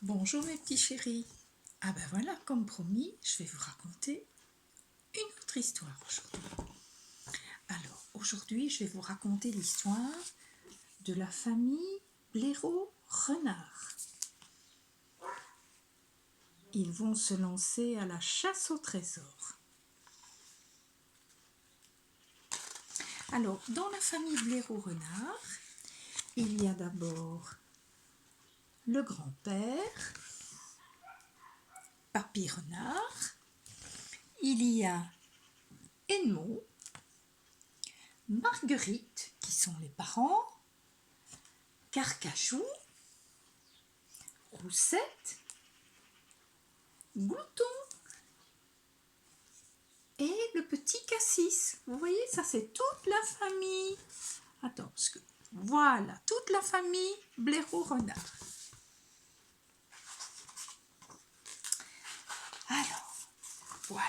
Bonjour mes petits chéris. Ah ben voilà, comme promis, je vais vous raconter une autre histoire aujourd'hui. Alors, aujourd'hui, je vais vous raconter l'histoire de la famille Blaireau-Renard. Ils vont se lancer à la chasse au trésor. Alors, dans la famille Blaireau-Renard, il y a d'abord le grand-père, Papy Renard, il y a Edmond, Marguerite, qui sont les parents, Carcajou, Roussette, Glouton et le petit Cassis. Vous voyez, ça c'est toute la famille. Attends, parce que voilà, toute la famille Blaireau-Renard. Alors, voilà.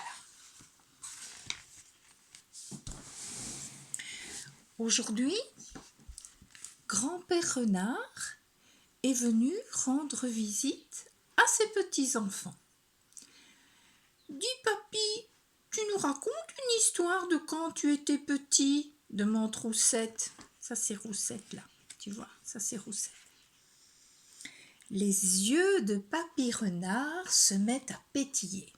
Aujourd'hui, grand-père Renard est venu rendre visite à ses petits-enfants. Dis, papy, tu nous racontes une histoire de quand tu étais petit, demande Roussette. Ça c'est Roussette là, tu vois, ça c'est Roussette. Les yeux de Papy Renard se mettent à pétiller.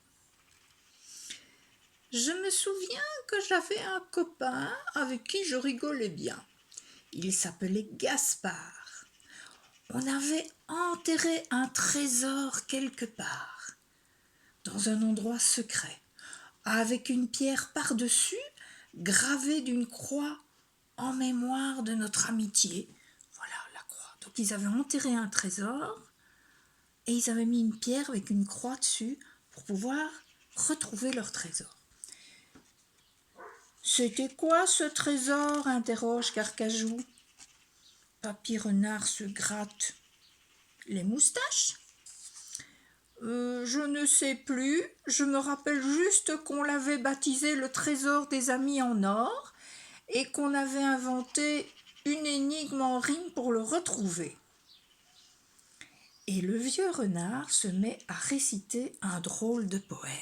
Je me souviens que j'avais un copain avec qui je rigolais bien. Il s'appelait Gaspard. On avait enterré un trésor quelque part, dans un endroit secret, avec une pierre par-dessus, gravée d'une croix en mémoire de notre amitié. Voilà la croix. Donc ils avaient enterré un trésor et ils avaient mis une pierre avec une croix dessus pour pouvoir retrouver leur trésor. C'était quoi ce trésor? Interroge Carcajou. Papy Renard se gratte les moustaches. Je ne sais plus, je me rappelle juste qu'on l'avait baptisé le trésor des amis en or et qu'on avait inventé une énigme en rime pour le retrouver. Et le vieux renard se met à réciter un drôle de poème.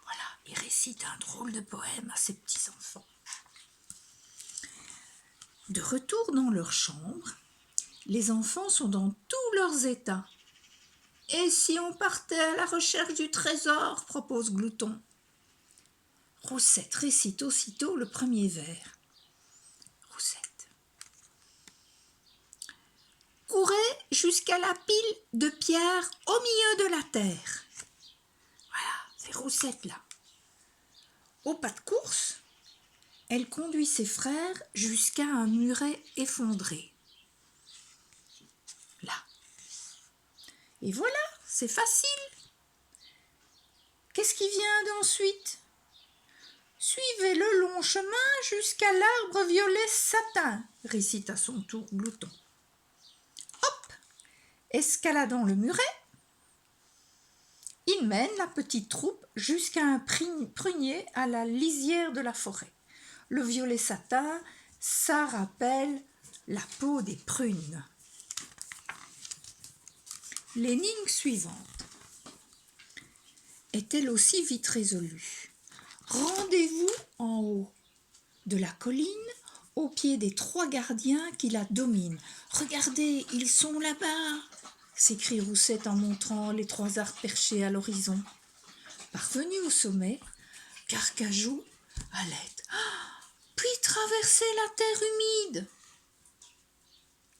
Voilà, il récite un drôle de poème à ses petits-enfants. De retour dans leur chambre, les enfants sont dans tous leurs états. « Et si on partait à la recherche du trésor ?» propose Glouton. Roussette récite aussitôt le premier vers. Roussette. Courez jusqu'à la pile de pierres au milieu de la terre. Voilà, c'est Roussette là. Au pas de course, elle conduit ses frères jusqu'à un muret effondré. Là. Et voilà, c'est facile. Qu'est-ce qui vient d'ensuite? Suivez le long chemin jusqu'à l'arbre violet satin, récite à son tour Glouton. Hop, escaladant le muret, il mène la petite troupe jusqu'à un prunier à la lisière de la forêt. Le violet satin, ça rappelle la peau des prunes. L'énigme suivante est elle aussi vite résolue. Rendez-vous en haut de la colline, au pied des 3 gardiens qui la dominent. « Regardez, ils sont là-bas !» s'écrie Roussette en montrant les 3 arbres perchés à l'horizon. Parvenu au sommet, Carcajou halète. « Puis traverser la terre humide !»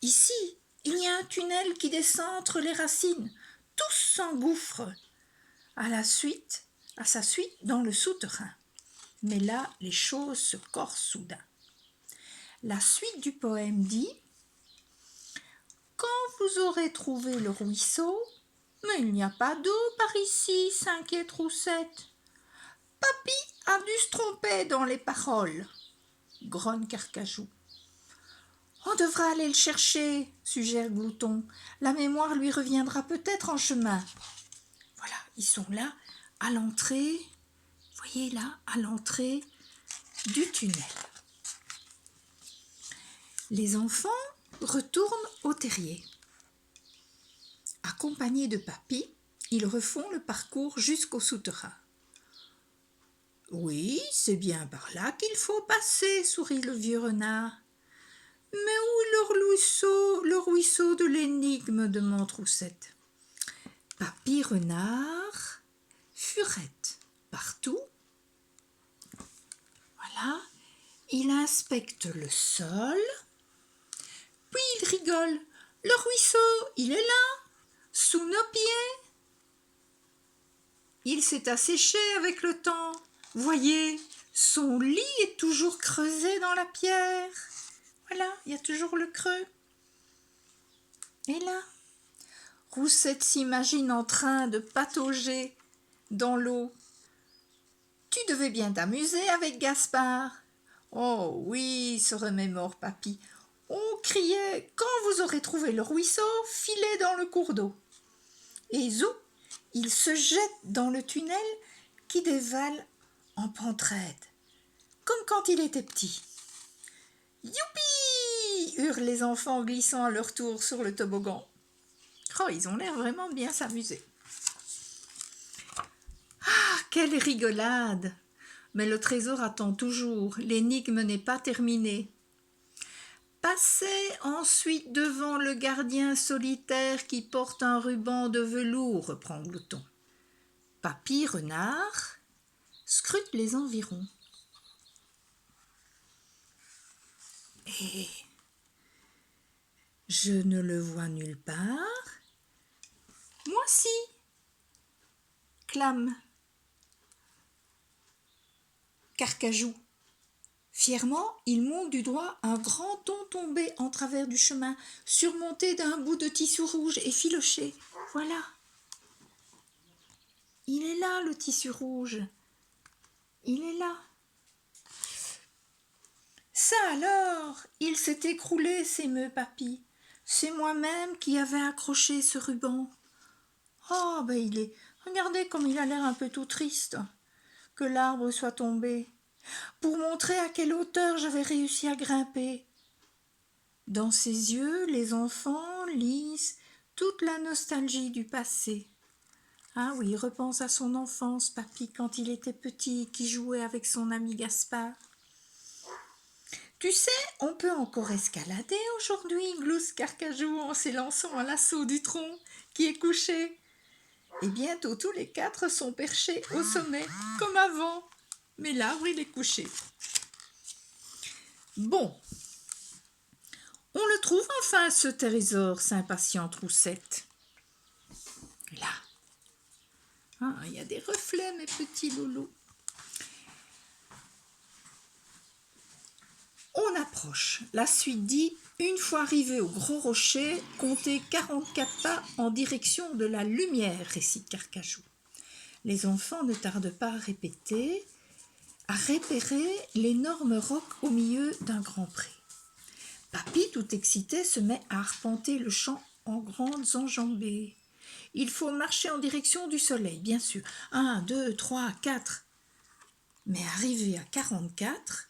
Ici, il y a un tunnel qui descend entre les racines. Tous s'engouffrent à sa suite dans le souterrain. Mais là, les choses se corsent soudain. La suite du poème dit « Quand vous aurez trouvé le ruisseau, mais il n'y a pas d'eau par ici, s'inquiète Roussette. Papy a dû se tromper dans les paroles, grogne Carcajou. On devra aller le chercher, suggère Glouton. La mémoire lui reviendra peut-être en chemin. Voilà, ils sont là, à l'entrée, voyez là, à l'entrée du tunnel. Les enfants retournent au terrier. Accompagnés de Papy, ils refont le parcours jusqu'au souterrain. « Oui, c'est bien par là qu'il faut passer, sourit le vieux renard. »« Mais où est le ruisseau de l'énigme ?» demande Roussette. Papy renard furette partout. Voilà, il inspecte le sol, puis il rigole. « Le ruisseau, il est là, sous nos pieds. Il s'est asséché avec le temps. Voyez, son lit est toujours creusé dans la pierre. Voilà, il y a toujours le creux. Et là, Roussette s'imagine en train de patauger dans l'eau. Tu devais bien t'amuser avec Gaspard. Oh oui, se remémore Papy. On criait, quand vous aurez trouvé le ruisseau, filez dans le cours d'eau. Et zou, il se jette dans le tunnel qui dévale en pente raide, comme quand il était petit. Youpi! Hurlent les enfants glissant à leur tour sur le toboggan. Oh, ils ont l'air vraiment bien s'amuser. Ah, quelle rigolade! Mais le trésor attend toujours, l'énigme n'est pas terminée. Passez ensuite devant le gardien solitaire qui porte un ruban de velours, reprend Glouton. Papy renard scrute les environs. Et je ne le vois nulle part. Moi si, clame Carcajou. Fièrement, il monte du doigt un grand thon tombé en travers du chemin, surmonté d'un bout de tissu rouge et filoché. Voilà. Il est là, le tissu rouge. Il est là. Ça alors, il s'est écroulé, s'émeut Papy. C'est moi-même qui avais accroché ce ruban. Oh, ben il est... Regardez comme il a l'air un peu tout triste. Que l'arbre soit tombé. Pour montrer à quelle hauteur j'avais réussi à grimper. Dans ses yeux, les enfants lisent toute la nostalgie du passé. Ah oui, il repense à son enfance, Papy, quand il était petit, qui jouait avec son ami Gaspard. Tu sais, on peut encore escalader aujourd'hui, glousse Carcajou en s'élançant à l'assaut du tronc qui est couché. Et bientôt tous les 4 sont perchés au sommet, comme avant. Mais l'arbre, il est couché. Bon, on le trouve enfin, ce trésor, s'impatiente Roussette. Là, ah, il y a des reflets, mes petits loulous. On approche. La suite dit, une fois arrivé au gros rocher, comptez 44 pas en direction de la lumière, récite Carcajou. Les enfants ne tardent pas à repérer l'énorme roc au milieu d'un grand pré. Papy, tout excité, se met à arpenter le champ en grandes enjambées. Il faut marcher en direction du soleil, bien sûr. 1, 2, 3, 4. Mais arrivé à 44,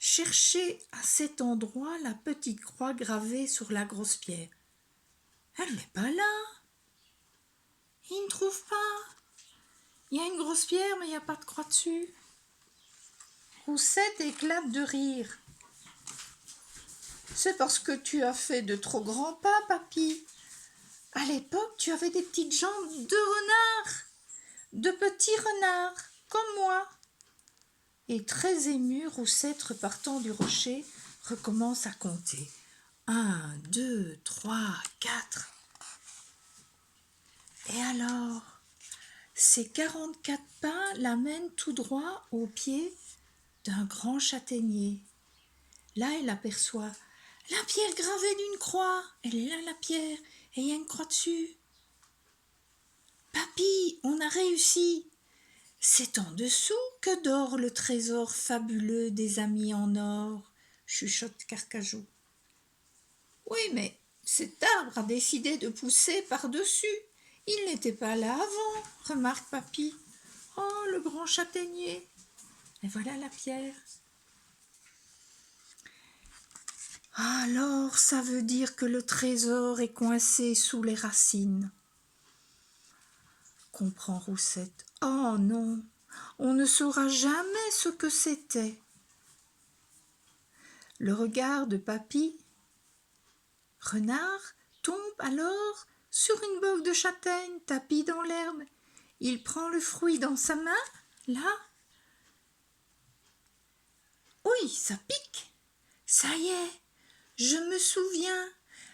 cherchez à cet endroit la petite croix gravée sur la grosse pierre. Elle n'est pas là. Il ne trouve pas. Il y a une grosse pierre, mais il n'y a pas de croix dessus. Roussette éclate de rire. C'est parce que tu as fait de trop grands pas, Papy. À l'époque, tu avais des petites jambes de renard, de petits renards, comme moi. Et très émue, Roussette, repartant du rocher, recommence à compter. 1, 2, 3, 4. Et alors, ces 44 pas l'amènent tout droit au pied d'un grand châtaignier. Là, elle aperçoit la pierre gravée d'une croix. Elle est là, la pierre, et il y a une croix dessus. Papy, on a réussi. C'est en dessous que dort le trésor fabuleux des amis en or, chuchote Carcajou. Oui, mais cet arbre a décidé de pousser par-dessus. Il n'était pas là avant, remarque Papy. Oh, le grand châtaignier. Et voilà la pierre. Alors, ça veut dire que le trésor est coincé sous les racines, comprend Roussette. Oh non, on ne saura jamais ce que c'était. Le regard de Papy Renard tombe alors sur une bogue de châtaigne tapie dans l'herbe. Il prend le fruit dans sa main, là. Oui, ça pique. Ça y est, je me souviens.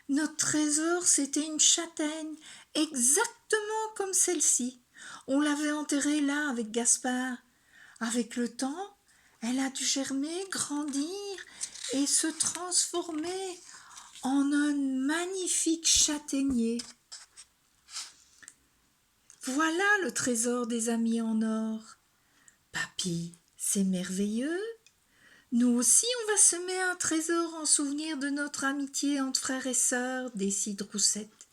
Notre trésor, c'était une châtaigne, exactement comme celle-ci. On l'avait enterrée là avec Gaspard. Avec le temps, elle a dû germer, grandir et se transformer en un magnifique châtaignier. Voilà le trésor des amis en or. Papy, c'est merveilleux. Nous aussi, on va semer un trésor en souvenir de notre amitié entre frères et sœurs, décide Roussette.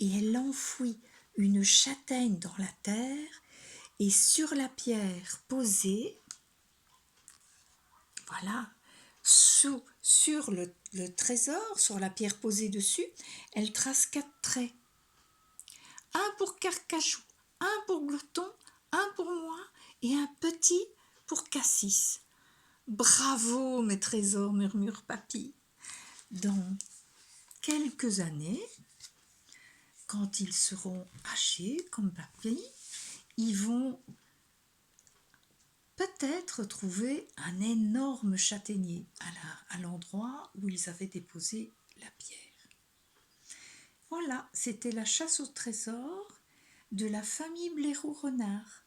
Et elle enfouit une châtaigne dans la terre et sur la pierre posée, voilà, sur le trésor, sur la pierre posée dessus, elle trace 4 traits. Un pour Carcachou, un pour Glouton, un pour moi et un petit pour Cassis. Bravo, mes trésors, murmure Papy. Dans quelques années, quand ils seront âgés comme Papy, ils vont peut-être trouver un énorme châtaignier à l'endroit où ils avaient déposé la pierre. Voilà, c'était la chasse au trésor de la famille Blaireau-Renard.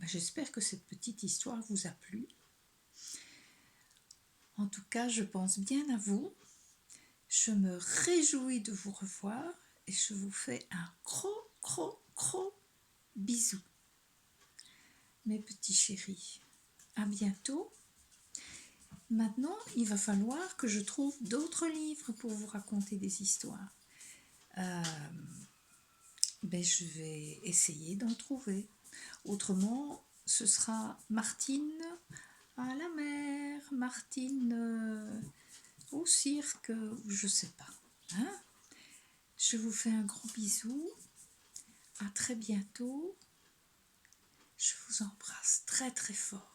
J'espère que cette petite histoire vous a plu. En tout cas, je pense bien à vous. Je me réjouis de vous revoir et je vous fais un gros bisou. Mes petits chéris, à bientôt. Maintenant, il va falloir que je trouve d'autres livres pour vous raconter des histoires. Je vais essayer d'en trouver. Autrement, ce sera Martine à la mer, Martine au cirque, ou je sais pas. Hein? Je vous fais un gros bisou. À très bientôt. Je vous embrasse très fort.